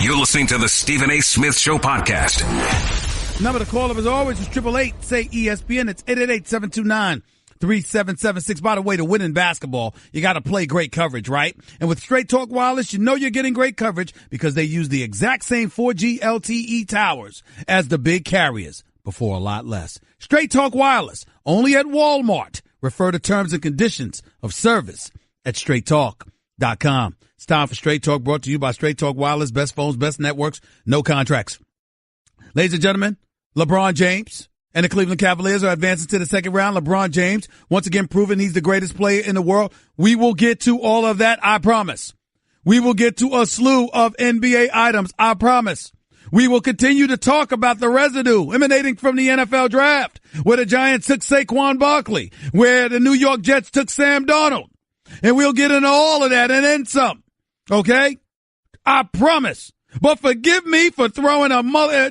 You're listening to the Stephen A. Smith Show podcast. Number to call up as always is 888 say ESPN. It's 888-729-3776. By the way, to win in basketball, you got to play great coverage, right? And with Straight Talk Wireless, you know you're getting great coverage because they use the exact same 4G LTE towers as the big carriers, but for a lot less. Straight Talk Wireless, only at Walmart. Refer to terms and conditions of service at straighttalk.com. It's time for Straight Talk, brought to you by Straight Talk Wireless. Best phones, best networks, no contracts. Ladies and gentlemen, LeBron James and the Cleveland Cavaliers are advancing to the second round. LeBron James, once again, proving he's the greatest player in the world. We will get to all of that, I promise. We will get to a slew of NBA items, I promise. We will continue to talk about the residue emanating from the NFL draft, where the Giants took Saquon Barkley, where the New York Jets took Sam Darnold. And we'll get into all of that and then some. Okay? I promise. But forgive me for throwing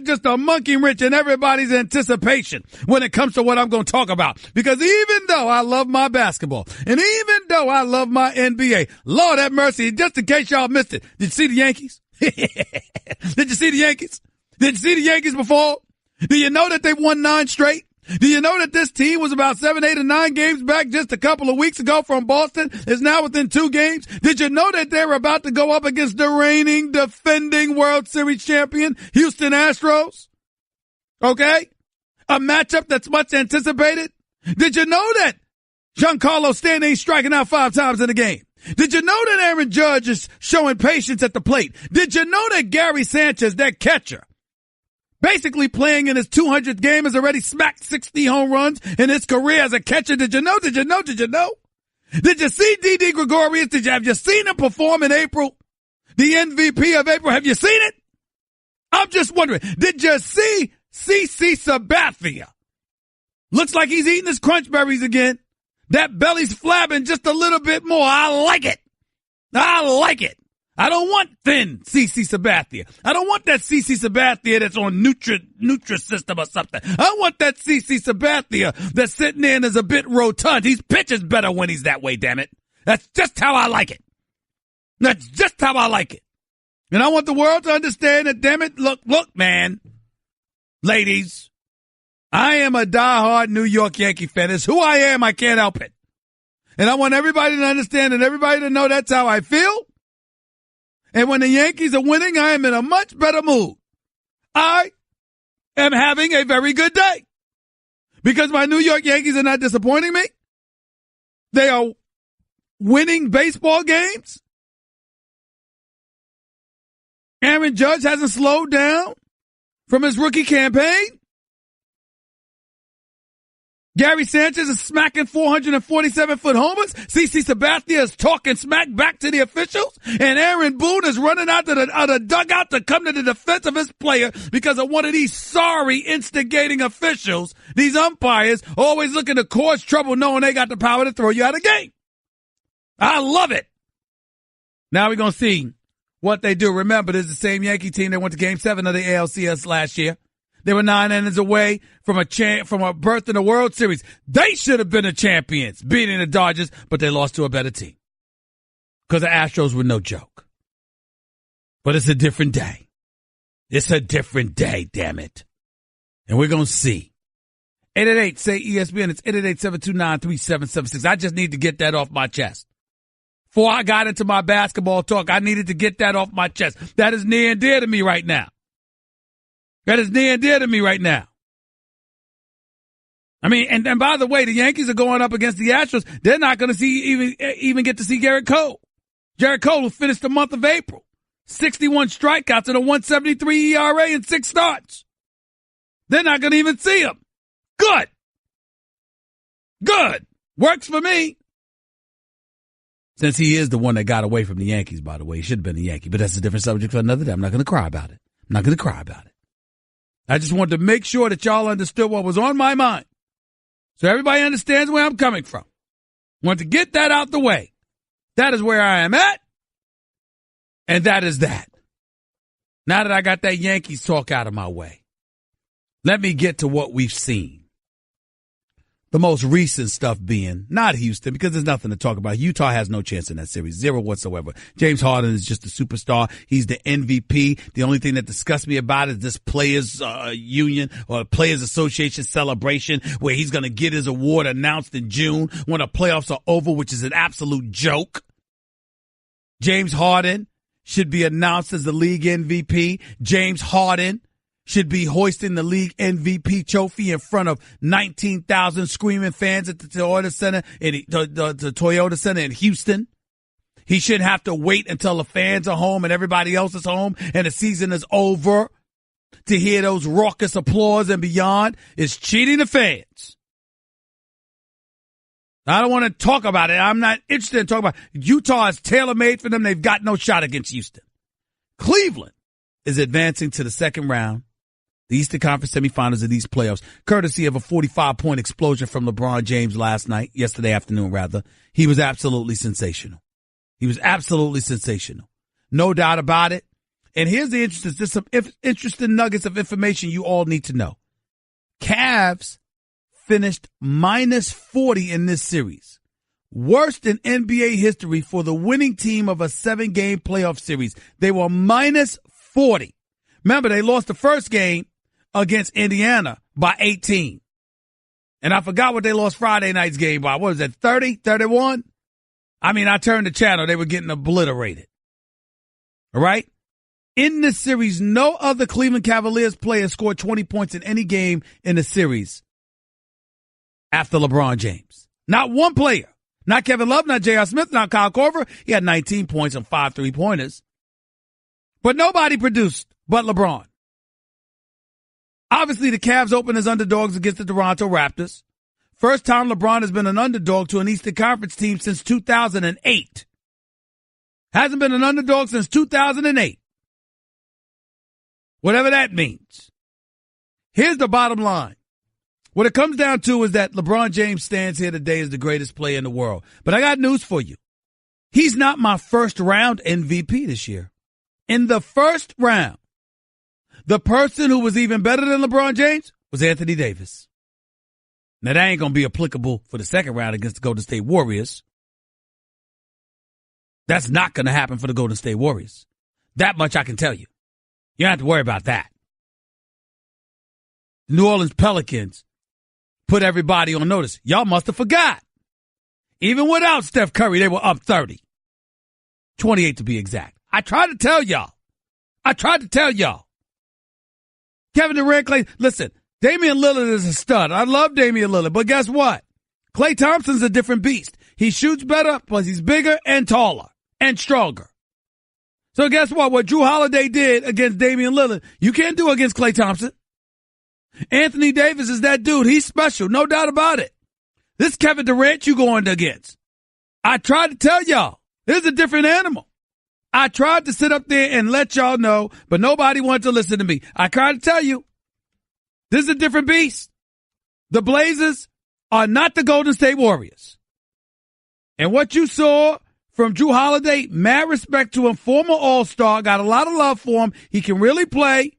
just a monkey wrench in everybody's anticipation when it comes to what I'm going to talk about. Because even though I love my basketball, and even though I love my NBA, Lord have mercy, just in case y'all missed it, did you see the Yankees? Did you see the Yankees? Did you see the Yankees before? Do you know that they won 9 straight? Do you know that this team was about 7, 8, and 9 games back just a couple of weeks ago from Boston? Is now within 2 games. Did you know that they were about to go up against the reigning, defending World Series champion, Houston Astros? Okay? A matchup that's much anticipated. Did you know that Giancarlo Stanton ain't striking out 5 times in a game? Did you know that Aaron Judge is showing patience at the plate? Did you know that Gary Sanchez, that catcher, basically playing in his 200th game, has already smacked 60 home runs in his career as a catcher? Did you know? Did you know? Did you know? Did you see Didi Gregorius? Have you seen him perform in April? The MVP of April. Have you seen it? I'm just wondering. Did you see CC Sabathia? Looks like he's eating his crunch berries again. That belly's flabbing just a little bit more. I like it. I like it. I don't want thin CC Sabathia. I don't want that CC Sabathia that's on Nutrisystem or something. I want that CC Sabathia that's sitting there and is a bit rotund. He pitches better when he's that way, damn it. That's just how I like it. That's just how I like it. And I want the world to understand that, damn it, look, man, ladies, I am a diehard New York Yankee fan. It's who I am. I can't help it. And I want everybody to understand and everybody to know that's how I feel. And when the Yankees are winning, I am in a much better mood. I am having a very good day because my New York Yankees are not disappointing me. They are winning baseball games. Aaron Judge hasn't slowed down from his rookie campaign. Gary Sanchez is smacking 447-foot homers. CC Sabathia is talking smack back to the officials. And Aaron Boone is running out to the dugout to come to the defense of his player because of one of these sorry instigating officials. These umpires always looking to cause trouble knowing they got the power to throw you out of the game. I love it. Now we're going to see what they do. Remember, this is the same Yankee team that went to Game 7 of the ALCS last year. They were 9 innings away from a berth in the World Series. They should have been the champions, beating the Dodgers, but they lost to a better team. Because the Astros were no joke. But it's a different day. It's a different day, damn it. And we're going to see. 888, say ESPN. It's 888-729-3776. I just need to get that off my chest. Before I got into my basketball talk, I needed to get that off my chest. That is near and dear to me right now. That is near and dear to me right now. I mean, and by the way, the Yankees are going up against the Astros. They're not going to even get to see Garrett Cole. Garrett Cole, who finished the month of April, 61 strikeouts and a 173 ERA in 6 starts. They're not going to even see him. Good. Good. Works for me. Since he is the one that got away from the Yankees, by the way. He should have been a Yankee, but that's a different subject for another day. I'm not going to cry about it. I just wanted to make sure that y'all understood what was on my mind. So everybody understands where I'm coming from. Want to get that out the way. That is where I am at. And that is that. Now that I got that Yankees talk out of my way, let me get to what we've seen. The most recent stuff being not Houston, because there's nothing to talk about. Utah has no chance in that series, zero whatsoever. James Harden is just a superstar. He's the MVP. The only thing that disgusts me about it is this players union or players association celebration where he's going to get his award announced in June when the playoffs are over, which is an absolute joke. James Harden should be announced as the league MVP. James Harden should be hoisting the league MVP trophy in front of 19,000 screaming fans at the Toyota Center the Toyota Center in Houston. He shouldn't have to wait until the fans are home and everybody else is home and the season is over to hear those raucous applause and beyond. It's cheating the fans. I don't want to talk about it. I'm not interested in talking about it. Utah is tailor-made for them. They've got no shot against Houston. Cleveland is advancing to the second round, the Eastern Conference semifinals of these playoffs, courtesy of a 45-point explosion from LeBron James yesterday afternoon. He was absolutely sensational. No doubt about it. And here's the interesting, there's some interesting nuggets of information you all need to know. Cavs finished minus 40 in this series. Worst in NBA history for the winning team of a 7-game playoff series. They were minus 40. Remember, they lost the first game against Indiana by 18. And I forgot what they lost Friday night's game by. What was that, 30, 31? I mean, I turned the channel. They were getting obliterated. All right? In this series, no other Cleveland Cavaliers player scored 20 points in any game in the series after LeBron James. Not one player. Not Kevin Love, not J.R. Smith, not Kyle Korver. He had 19 points and 5 3-pointers. But nobody produced but LeBron. Obviously, the Cavs opened as underdogs against the Toronto Raptors. First time LeBron has been an underdog to an Eastern Conference team since 2008. Hasn't been an underdog since 2008. Whatever that means. Here's the bottom line. What it comes down to is that LeBron James stands here today as the greatest player in the world. But I got news for you. He's not my first round MVP this year. In the first round, the person who was even better than LeBron James was Anthony Davis. Now, that ain't going to be applicable for the second round against the Golden State Warriors. That's not going to happen for the Golden State Warriors. That much I can tell you. You don't have to worry about that. The New Orleans Pelicans put everybody on notice. Y'all must have forgot. Even without Steph Curry, they were up 30. 28 to be exact. I tried to tell y'all. Kevin Durant, Klay, listen, Damian Lillard is a stud. I love Damian Lillard, but guess what? Klay Thompson's a different beast. He shoots better, plus he's bigger and taller and stronger. So guess what? What Drew Holiday did against Damian Lillard, you can't do against Klay Thompson. Anthony Davis is that dude. He's special, no doubt about it. This Kevin Durant you going against. I tried to tell y'all, this is a different animal. I tried to sit up there and let y'all know, but nobody wanted to listen to me. I tried to tell you, this is a different beast. The Blazers are not the Golden State Warriors. And what you saw from Drew Holiday, mad respect to him, former All-Star, got a lot of love for him. He can really play.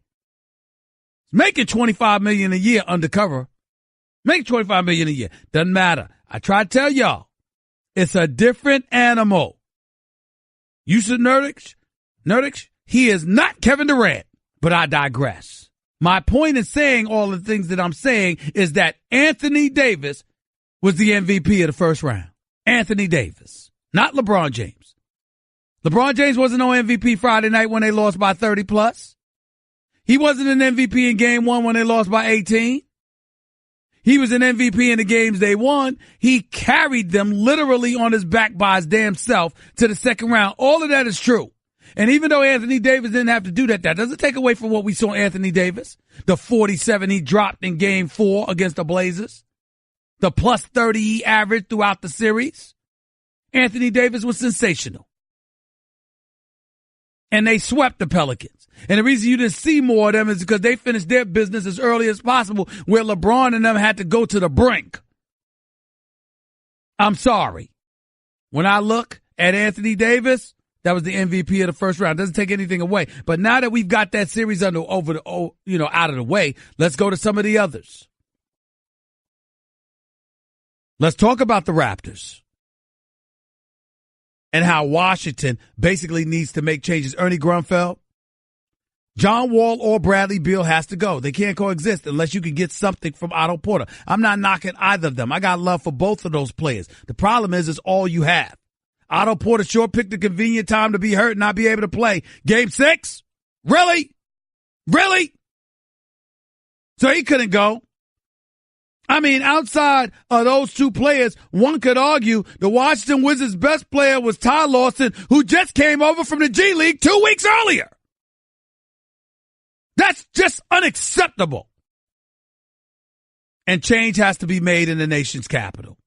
Making $25 million a year undercover. Making $25 million a year. Doesn't matter. I try to tell y'all, it's a different animal. Yusuf Nurkic, he is not Kevin Durant, but I digress. My point in saying all the things that I'm saying is that Anthony Davis was the MVP of the first round. Anthony Davis, not LeBron James. LeBron James wasn't no MVP Friday night when they lost by 30 plus. He wasn't an MVP in game 1 when they lost by 18. He was an MVP in the games they won. He carried them literally on his back by his damn self to the second round. All of that is true. And even though Anthony Davis didn't have to do that, that doesn't take away from what we saw Anthony Davis. The 47 he dropped in game 4 against the Blazers. The plus 30 he averaged throughout the series. Anthony Davis was sensational. And they swept the Pelicans. And the reason you didn't see more of them is because they finished their business as early as possible, where LeBron and them had to go to the brink. I'm sorry. When I look at Anthony Davis, that was the MVP of the first round. Doesn't take anything away. But now that we've got that series out of the way, let's go to some of the others. Let's talk about the Raptors and how Washington basically needs to make changes. Ernie Grunfeld, John Wall or Bradley Beal has to go. They can't coexist unless you can get something from Otto Porter. I'm not knocking either of them. I got love for both of those players. The problem is all you have. Otto Porter sure picked a convenient time to be hurt and not be able to play. Game 6? Really? Really? So he couldn't go. I mean, outside of those two players, one could argue the Washington Wizards' best player was Ty Lawson, who just came over from the G League 2 weeks earlier. That's just unacceptable. And change has to be made in the nation's capital.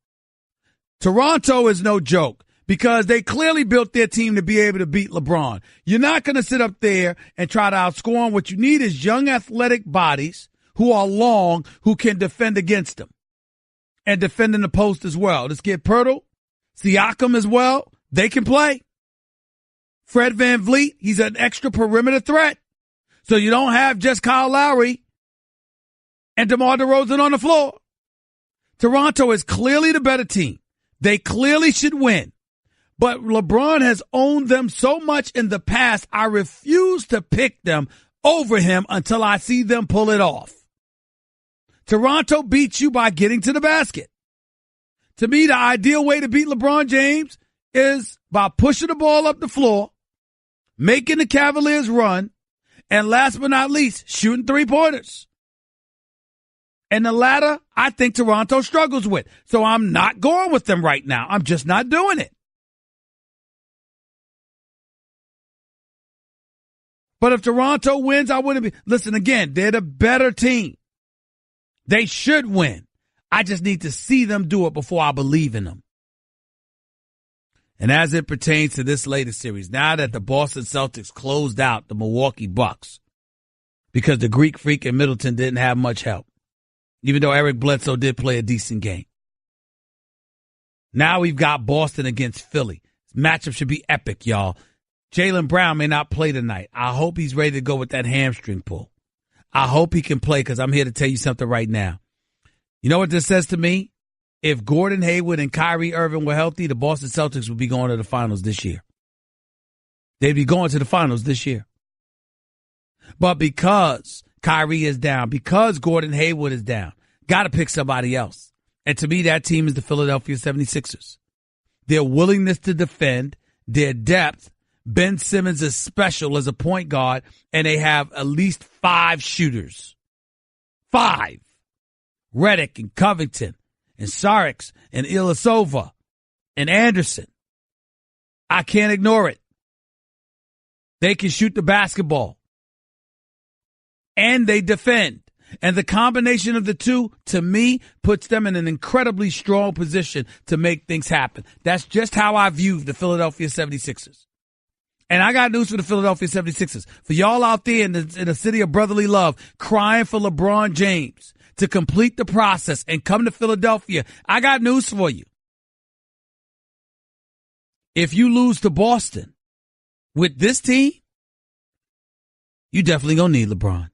Toronto is no joke because they clearly built their team to be able to beat LeBron. You're not going to sit up there and try to outscore him. What you need is young athletic bodies who are long, who can defend against them and defend in the post as well. Let's get Pirtle, Siakam as well. They can play. Fred VanVleet, he's an extra perimeter threat. So you don't have just Kyle Lowry and DeMar DeRozan on the floor. Toronto is clearly the better team. They clearly should win. But LeBron has owned them so much in the past, I refuse to pick them over him until I see them pull it off. Toronto beats you by getting to the basket. To me, the ideal way to beat LeBron James is by pushing the ball up the floor, making the Cavaliers run, and last but not least, shooting three-pointers. And the latter, I think Toronto struggles with. So I'm not going with them right now. I'm just not doing it. But if Toronto wins, I wouldn't be. Listen, again, they're the better team. They should win. I just need to see them do it before I believe in them. And as it pertains to this latest series, now that the Boston Celtics closed out the Milwaukee Bucks because the Greek Freak in Middleton didn't have much help, even though Eric Bledsoe did play a decent game. Now we've got Boston against Philly. This matchup should be epic, y'all. Jaylen Brown may not play tonight. I hope he's ready to go with that hamstring pull. I hope he can play because I'm here to tell you something right now. You know what this says to me? If Gordon Hayward and Kyrie Irving were healthy, the Boston Celtics would be going to the finals this year. They'd be going to the finals this year. But because Kyrie is down, because Gordon Hayward is down, got to pick somebody else. And to me, that team is the Philadelphia 76ers. Their willingness to defend, their depth. Ben Simmons is special as a point guard, and they have at least 5 shooters. 5. Redick and Covington and Saric and Ilyasova and Anderson. I can't ignore it. They can shoot the basketball. And they defend. And the combination of the two, to me, puts them in an incredibly strong position to make things happen. That's just how I view the Philadelphia 76ers. And I got news for the Philadelphia 76ers. For y'all out there in the city of brotherly love, crying for LeBron James to complete the process and come to Philadelphia, I got news for you. If you lose to Boston with this team, you definitely gonna need LeBron.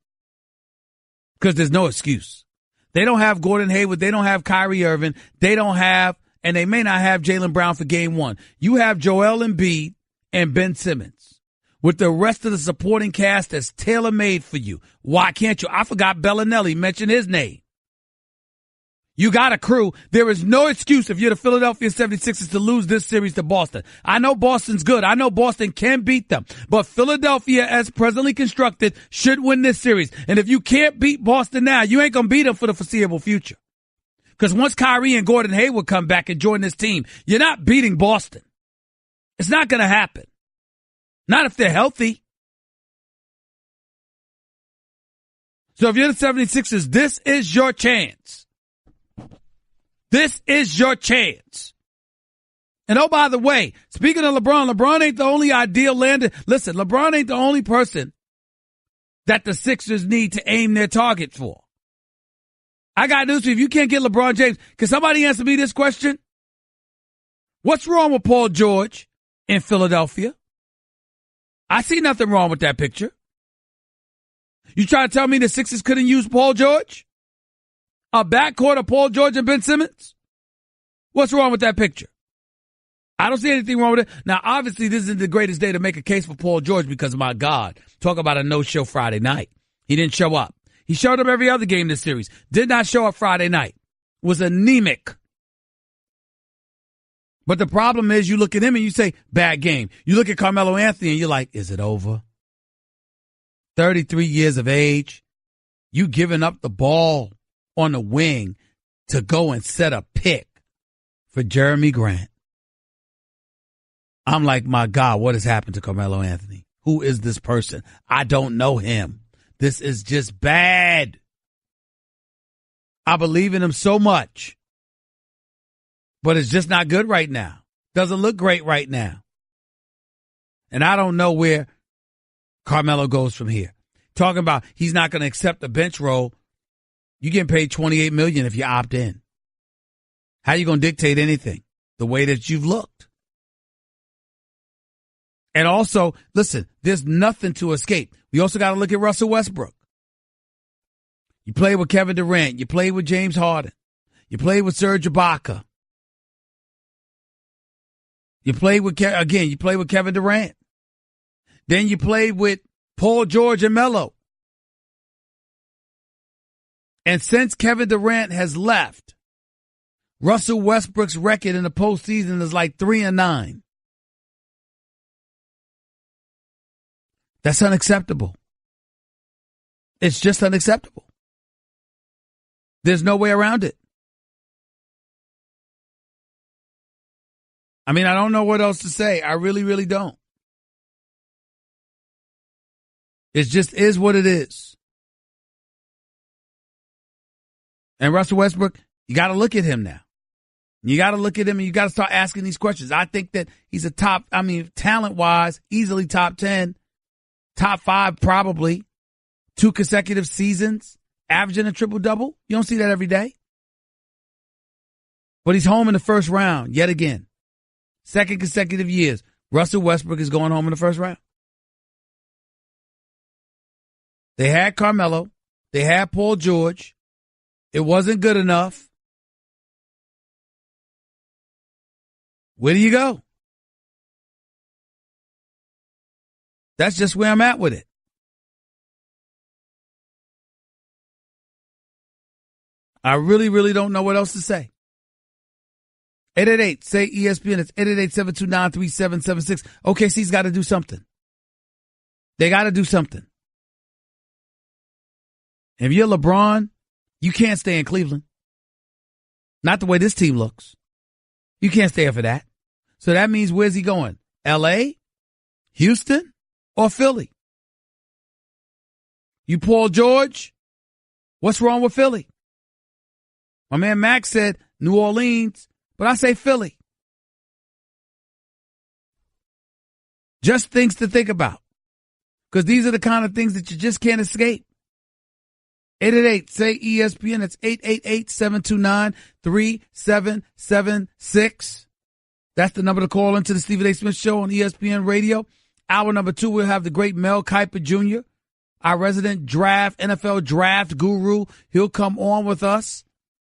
Because there's no excuse. They don't have Gordon Hayward. They don't have Kyrie Irving. They don't have, and they may not have Jaylen Brown for game 1. You have Joel Embiid and Ben Simmons with the rest of the supporting cast that's tailor-made for you. Why can't you? I forgot Bellinelli, mention his name. You got a crew. There is no excuse if you're the Philadelphia 76ers to lose this series to Boston. I know Boston's good. I know Boston can beat them. But Philadelphia, as presently constructed, should win this series. And if you can't beat Boston now, you ain't going to beat them for the foreseeable future. Because once Kyrie and Gordon Hayward come back and join this team, you're not beating Boston. It's not going to happen. Not if they're healthy. So if you're the 76ers, this is your chance. This is your chance. And oh, by the way, speaking of LeBron ain't the only ideal lander. Listen, LeBron ain't the only person that the Sixers need to aim their target for. I got news for you. If you can't get LeBron James, can somebody answer me this question? What's wrong with Paul George in Philadelphia? I see nothing wrong with that picture. You trying to tell me the Sixers couldn't use Paul George? A backcourt of Paul George and Ben Simmons? What's wrong with that picture? I don't see anything wrong with it. Now, obviously, this isn't the greatest day to make a case for Paul George because, my God, talk about a no-show Friday night. He didn't show up. He showed up every other game this series. Did not show up Friday night. Was anemic. But the problem is you look at him and you say, bad game. You look at Carmelo Anthony and you're like, is it over? 33 years of age. You giving up the ball on the wing to go and set a pick for Jeremy Grant. I'm like, my God, what has happened to Carmelo Anthony? Who is this person? I don't know him. This is just bad. I believe in him so much, but it's just not good right now. Doesn't look great right now. And I don't know where Carmelo goes from here. Talking about he's not going to accept the bench role. You getting paid $28 million if you opt in. How you going to dictate anything? The way that you've looked. And also, listen, there's nothing to escape. We also got to look at Russell Westbrook. You play with Kevin Durant. You play with James Harden. You play with Serge Ibaka. You play with, you play with Kevin Durant. Then you play with Paul George and Melo. And since Kevin Durant has left, Russell Westbrook's record in the postseason is like 3-9. That's unacceptable. It's just unacceptable. There's no way around it. I mean, I don't know what else to say. I really, really don't. It just is what it is. And Russell Westbrook, you got to look at him now. You got to look at him and you got to start asking these questions. I think that he's a top, talent-wise, easily top 10, top 5 probably, 2 consecutive seasons, averaging a triple-double. You don't see that every day. But he's home in the first round yet again. 2nd consecutive years, Russell Westbrook is going home in the first round. They had Carmelo. They had Paul George. It wasn't good enough. Where do you go? That's just where I'm at with it. I really, really don't know what else to say. 888, say ESPN. It's 888-729-3776. OKC's got to do something. They got to do something. If you're LeBron, you can't stay in Cleveland. Not the way this team looks. You can't stay here for that. So that means where's he going? L.A., Houston, or Philly? You Paul George, what's wrong with Philly? My man Max said New Orleans, but I say Philly. Just things to think about. Because these are the kind of things that you just can't escape. 888, say ESPN. It's 888-729-3776. That's the number to call into the Stephen A. Smith Show on ESPN Radio. Hour number 2, we'll have the great Mel Kiper Jr., our resident NFL draft guru. He'll come on with us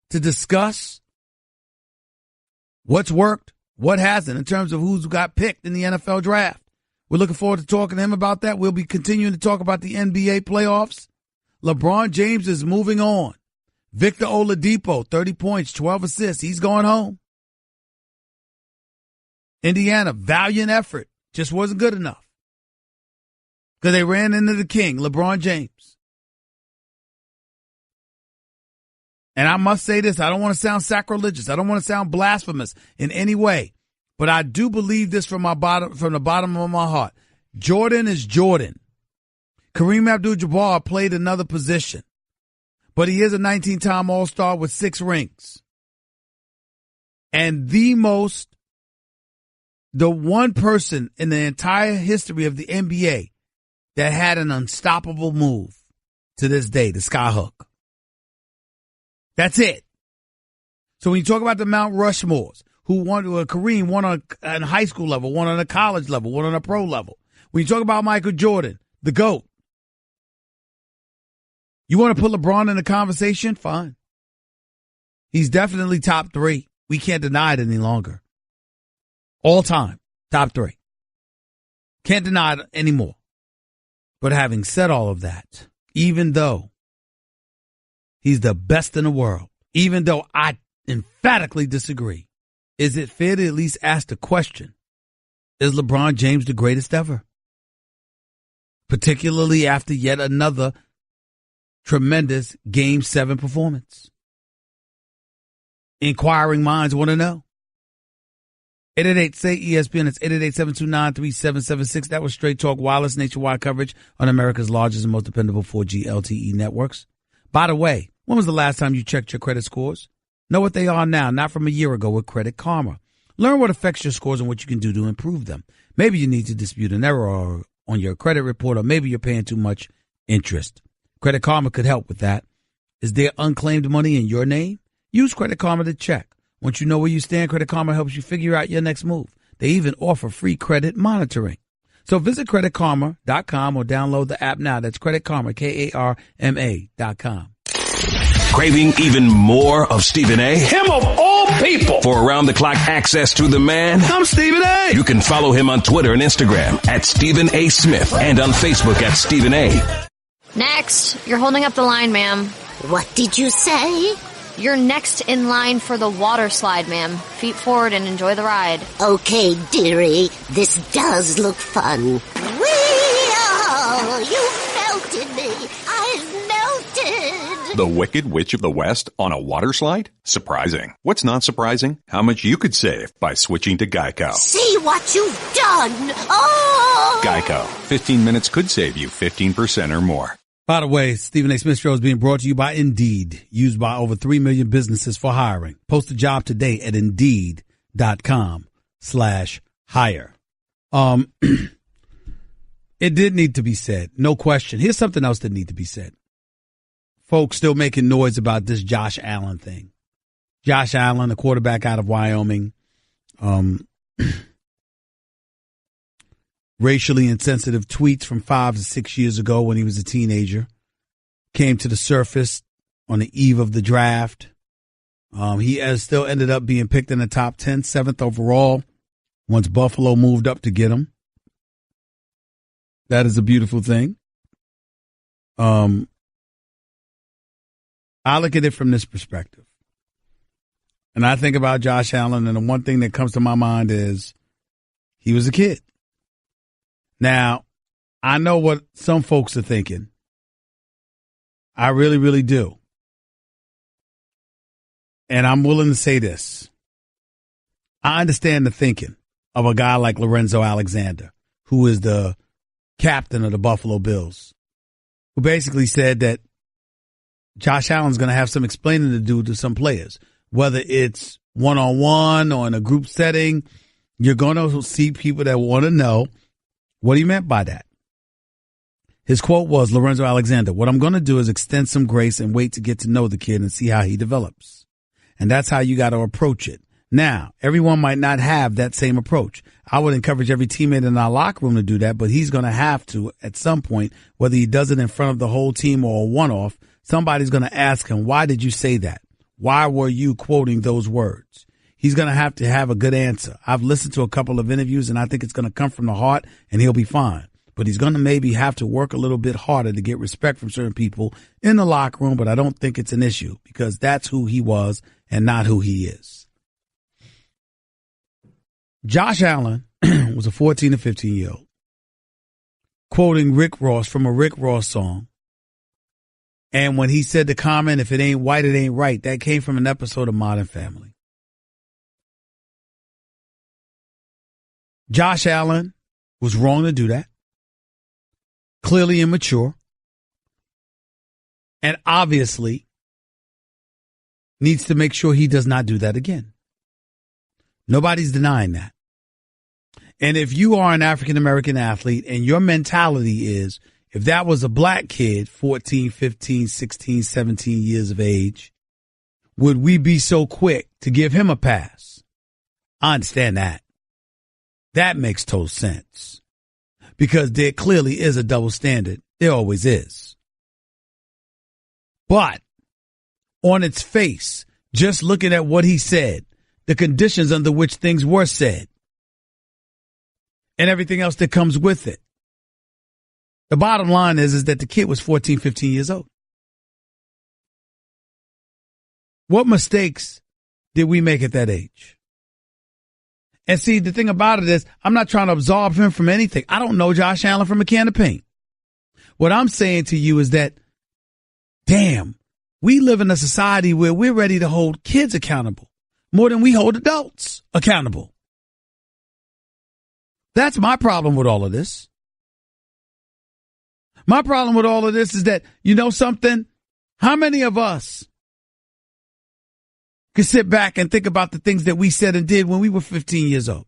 to discuss what's worked, what hasn't, in terms of who's got picked in the NFL draft. We're looking forward to talking to him about that. We'll be continuing to talk about the NBA playoffs. LeBron James is moving on. Victor Oladipo, 30 points, 12 assists. He's going home. Indiana, valiant effort. Just wasn't good enough. Because they ran into the king, LeBron James. And I must say this, I don't want to sound sacrilegious. I don't want to sound blasphemous in any way. But I do believe this from the bottom of my heart. Jordan is Jordan. Kareem Abdul-Jabbar played another position, but he is a 19-time All-Star with 6 rings. And the one person in the entire history of the NBA that had an unstoppable move to this day, the skyhook. That's it. So when you talk about the Mount Rushmores, who won, Kareem won on a high school level, won on a college level, won on a pro level. When you talk about Michael Jordan, the GOAT, you want to put LeBron in the conversation? Fine. He's definitely top 3. We can't deny it any longer. All time, top 3. Can't deny it anymore. But having said all of that, even though he's the best in the world, even though I emphatically disagree, is it fair to at least ask the question, is LeBron James the greatest ever? Particularly after yet another tremendous Game 7 performance. Inquiring minds want to know. 888-SAY-ESPN. It's 888-729-3776. That was Straight Talk Wireless nationwide coverage on America's largest and most dependable 4G LTE networks. By the way, when was the last time you checked your credit scores? Know what they are now, not from a year ago with Credit Karma. Learn what affects your scores and what you can do to improve them. Maybe you need to dispute an error on your credit report, or maybe you're paying too much interest. Credit Karma could help with that. Is there unclaimed money in your name? Use Credit Karma to check. Once you know where you stand, Credit Karma helps you figure out your next move. They even offer free credit monitoring. So visit creditkarma.com or download the app now. That's Credit Karma, KARMA.com. Craving even more of Stephen A? Him of all people. For around-the-clock access to the man? I'm Stephen A. You can follow him on Twitter and Instagram at Stephen A. Smith and on Facebook at Stephen A. Next. You're holding up the line, ma'am. What did you say? You're next in line for the water slide, ma'am. Feet forward and enjoy the ride. Okay, dearie. This does look fun. Whee-oh! You melted me. I've melted. The Wicked Witch of the West on a water slide? Surprising. What's not surprising? How much you could save by switching to Geico. See what you've done. Oh! Geico. 15 minutes could save you 15% or more. By the way, Stephen A. Smith Show is being brought to you by Indeed, used by over 3 million businesses for hiring. Post a job today at Indeed.com/hire. It did need to be said. No question. Here's something else that need to be said. Folks still making noise about this Josh Allen thing. Josh Allen, the quarterback out of Wyoming, racially insensitive tweets from 5 to 6 years ago when he was a teenager came to the surface on the eve of the draft. He has still ended up being picked in the top 10, 7th overall, once Buffalo moved up to get him. That is a beautiful thing. I look at it from this perspective. And I think about Josh Allen, and the one thing that comes to my mind is he was a kid. Now, I know what some folks are thinking. I really, really do. And I'm willing to say this. I understand the thinking of a guy like Lorenzo Alexander, who is the captain of the Buffalo Bills, who basically said that Josh Allen's going to have some explaining to do to some players, whether it's one-on-one or in a group setting. You're going to see people that want to know what he meant by that. His quote was, Lorenzo Alexander, what I'm going to do is extend some grace and wait to get to know the kid and see how he develops. And that's how you got to approach it. Now, everyone might not have that same approach. I would encourage every teammate in our locker room to do that, but he's going to have to at some point, whether he does it in front of the whole team or a one-off, somebody's going to ask him, why did you say that? Why were you quoting those words? He's going to have a good answer. I've listened to a couple of interviews, and I think it's going to come from the heart, and he'll be fine. But he's going to maybe have to work a little bit harder to get respect from certain people in the locker room, but I don't think it's an issue because that's who he was and not who he is. Josh Allen was a 14 to 15-year-old quoting Rick Ross from a Rick Ross song. And when he said the comment, if it ain't white, it ain't right, that came from an episode of Modern Family. Josh Allen was wrong to do that. Clearly immature. And obviously needs to make sure he does not do that again. Nobody's denying that. And if you are an African-American athlete and your mentality is, if that was a black kid, 14, 15, 16, 17 years of age, would we be so quick to give him a pass? I understand that. That makes total sense. Because there clearly is a double standard. There always is. But on its face, just looking at what he said, the conditions under which things were said, and everything else that comes with it. The bottom line is that the kid was 14, 15 years old. What mistakes did we make at that age? And see, the thing about it is, I'm not trying to absolve him from anything. I don't know Josh Allen from a can of paint. What I'm saying to you is that, damn, we live in a society where we're ready to hold kids accountable more than we hold adults accountable. That's my problem with all of this. My problem with all of this is that, you know something? How many of us could sit back and think about the things that we said and did when we were 15 years old?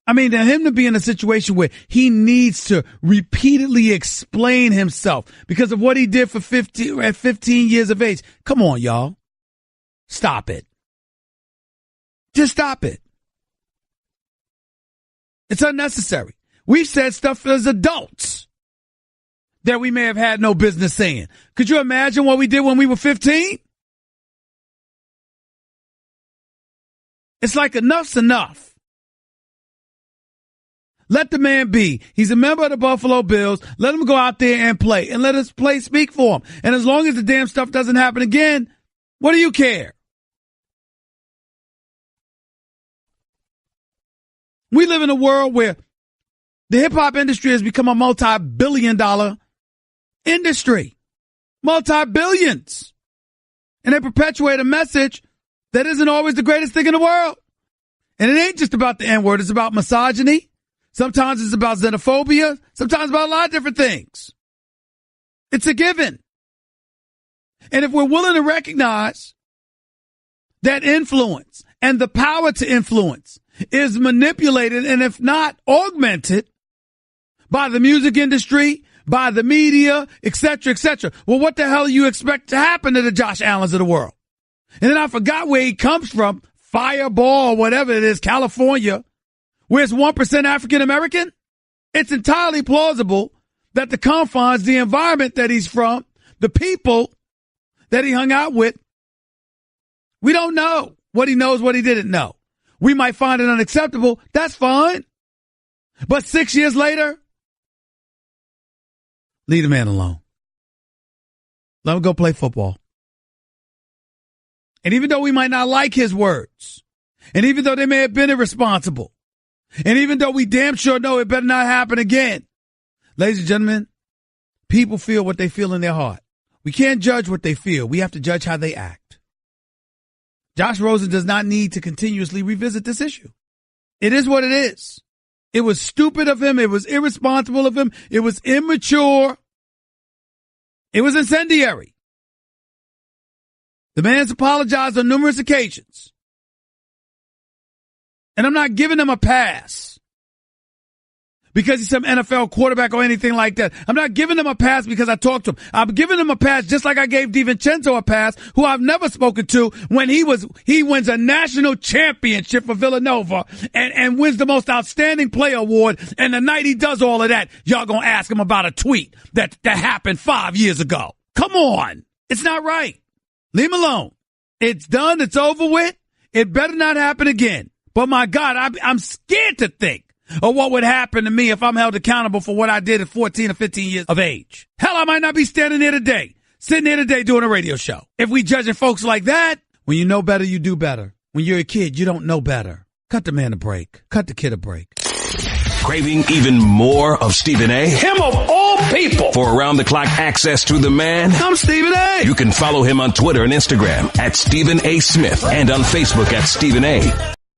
I mean, to him to be in a situation where he needs to repeatedly explain himself because of what he did for 15 years of age. Come on, y'all. Stop it. Just stop it. It's unnecessary. We've said stuff as adults that we may have had no business saying. Could you imagine what we did when we were 15? It's like enough's enough. Let the man be. He's a member of the Buffalo Bills. Let him go out there and play, and let his play speak for him. And as long as the damn stuff doesn't happen again, what do you care? We live in a world where the hip-hop industry has become a multi-billion-dollar industry. Multi-billions. And they perpetuate a message that isn't always the greatest thing in the world. And it ain't just about the N-word. It's about misogyny. Sometimes it's about xenophobia. Sometimes about a lot of different things. It's a given. And if we're willing to recognize that influence and the power to influence is manipulated and if not augmented by the music industry, by the media, et cetera, well, what the hell do you expect to happen to the Josh Allens of the world? And then I forgot where he comes from, Fireball, whatever it is, California, where it's 1% African American. It's entirely plausible that the confines, the environment that he's from, the people that he hung out with, we don't know what he knows, what he didn't know. We might find it unacceptable. That's fine. But 6 years later, leave the man alone. Let him go play football. And even though we might not like his words, and even though they may have been irresponsible, and even though we damn sure know it better not happen again, ladies and gentlemen, people feel what they feel in their heart. We can't judge what they feel. We have to judge how they act. Josh Rosen does not need to continuously revisit this issue. It is what it is. It was stupid of him. It was irresponsible of him. It was immature. It was incendiary. The man's apologized on numerous occasions. And I'm not giving him a pass because he's some NFL quarterback or anything like that. I'm not giving him a pass because I talked to him. I'm giving him a pass just like I gave DiVincenzo a pass, who I've never spoken to, when he wins a national championship for Villanova and wins the most outstanding player award. And the night he does all of that, y'all gonna ask him about a tweet that happened 5 years ago. Come on. It's not right. Leave him alone. It's done. It's over with. It better not happen again. But my God, I'm scared to think of what would happen to me if I'm held accountable for what I did at 14 or 15 years of age. Hell, I might not be sitting here today doing a radio show. If we judging folks like that, when you know better, you do better. When you're a kid, you don't know better. Cut the man a break. Cut the kid a break. Craving even more of Stephen A? Him of all people. For around-the-clock access to the man, I'm Stephen A. You can follow him on Twitter and Instagram at Stephen A. Smith and on Facebook at Stephen A.